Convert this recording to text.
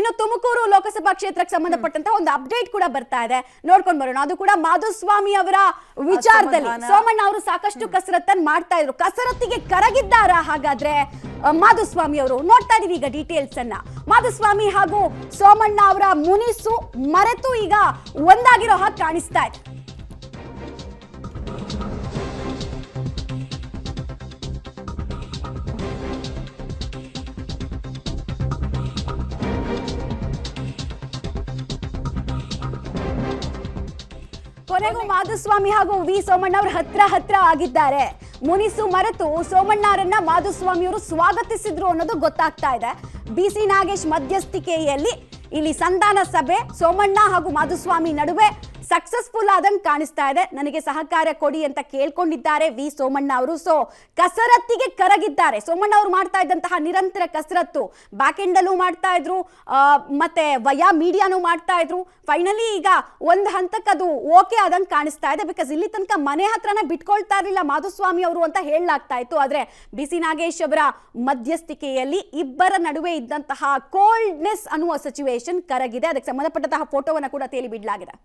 ಇನ್ನು ತುಮಕೂರು ಲೋಕಸಭಾ ಕ್ಷೇತ್ರಕ್ಕೆ ಸಂಬಂಧಪಟ್ಟಂತ ಒಂದು ಅಪ್ಡೇಟ್ ಕೂಡ ಬರ್ತಾ ಇದೆ, ನೋಡ್ಕೊಂಡು ಬರೋಣ. ಅದು ಕೂಡ ಮಾಧುಸ್ವಾಮಿ ಅವರ ವಿಚಾರದಲ್ಲಿ ಸೋಮಣ್ಣ ಅವರು ಸಾಕಷ್ಟು ಕಸರತ್ತನ್ನು ಮಾಡ್ತಾ ಇದ್ರು. ಕಸರತ್ತಿಗೆ ಕರಗಿದ್ದಾರ ಹಾಗಾದ್ರೆ ಮಾಧುಸ್ವಾಮಿ ಅವರು? ನೋಡ್ತಾ ಇದೀವಿ ಈಗ ಡೀಟೇಲ್ಸ್ ಅನ್ನ. ಮಾಧುಸ್ವಾಮಿ ಹಾಗೂ ಸೋಮಣ್ಣ ಅವರ ಮುನಿಸು ಮರೆತು ಈಗ ಒಂದಾಗಿರೋ ಹಾಗೆ ಕಾಣಿಸ್ತಾ ಇದೆ. ಕೊನೆಗೂ ಮಾಧುಸ್ವಾಮಿ ಹಾಗೂ ವಿ ಸೋಮಣ್ಣ ಅವರು ಹತ್ರ ಆಗಿದ್ದಾರೆ. ಮುನಿಸು ಮರೆತು ಸೋಮಣ್ಣರನ್ನ ಮಾಧುಸ್ವಾಮಿ ಅವರು ಸ್ವಾಗತಿಸಿದ್ರು ಅನ್ನೋದು ಗೊತ್ತಾಗ್ತಾ ಇದೆ. ಬಿಸಿ ನಾಗೇಶ್ ಮಧ್ಯಸ್ಥಿಕೆಯಲ್ಲಿ ಇಲ್ಲಿ ಸಂಧಾನ ಸಭೆ ಸೋಮಣ್ಣ ಹಾಗೂ ಮಾಧುಸ್ವಾಮಿ ನಡುವೆ ಸಕ್ಸಸ್ಫುಲ್ ಆದಂಗೆ ಕಾಣಿಸ್ತಾ ಇದೆ. ನನಗೆ ಸಹಕಾರ ಕೊಡಿ ಅಂತ ಕೇಳ್ಕೊಂಡಿದ್ದಾರೆ ವಿ ಸೋಮಣ್ಣ ಅವರು. ಸೊ ಕಸರತ್ತಿಗೆ ಕರಗಿದ್ದಾರೆ. ಸೋಮಣ್ಣ ಅವರು ಮಾಡ್ತಾ ಇದ್ದಂತಹ ನಿರಂತರ ಕಸರತ್ತು ಬ್ಯಾಕ್ ಎಂಡ್ ಅಲ್ಲೂ ಮಾಡ್ತಾ ಇದ್ರು, ಮತ್ತೆ ವಯಾ ಮೀಡಿಯಾನು ಮಾಡ್ತಾ ಇದ್ರು. ಫೈನಲಿ ಈಗ ಒಂದು ಹಂತಕ್ಕೆ ಅದು ಓಕೆ ಆದಂಗೆ ಕಾಣಿಸ್ತಾ ಇದೆ. ಬಿಕಾಸ್ ಇಲ್ಲಿ ತನಕ ಮನೆ ಹತ್ರನೇ ಬಿಟ್ಕೊಳ್ತಾ ಇರಲಿಲ್ಲ ಮಾಧುಸ್ವಾಮಿ ಅವರು ಅಂತ ಹೇಳಲಾಗ್ತಾ ಇತ್ತು. ಆದ್ರೆ ಬಿಸಿ ನಾಗೇಶ್ ಅವರ ಮಧ್ಯಸ್ಥಿಕೆಯಲ್ಲಿ ಇಬ್ಬರ ನಡುವೆ ಇದ್ದಂತಹ ಕೋಲ್ಡ್ನೆಸ್ ಅನ್ನುವ ಸಿಚುವೇಶನ್ ಕರಗಿದೆ. ಅದಕ್ಕೆ ಸಂಬಂಧಪಟ್ಟಂತಹ ಫೋಟೋವನ್ನ ಕೂಡ ತೇಲಿ ಬಿಡಲಾಗಿದೆ.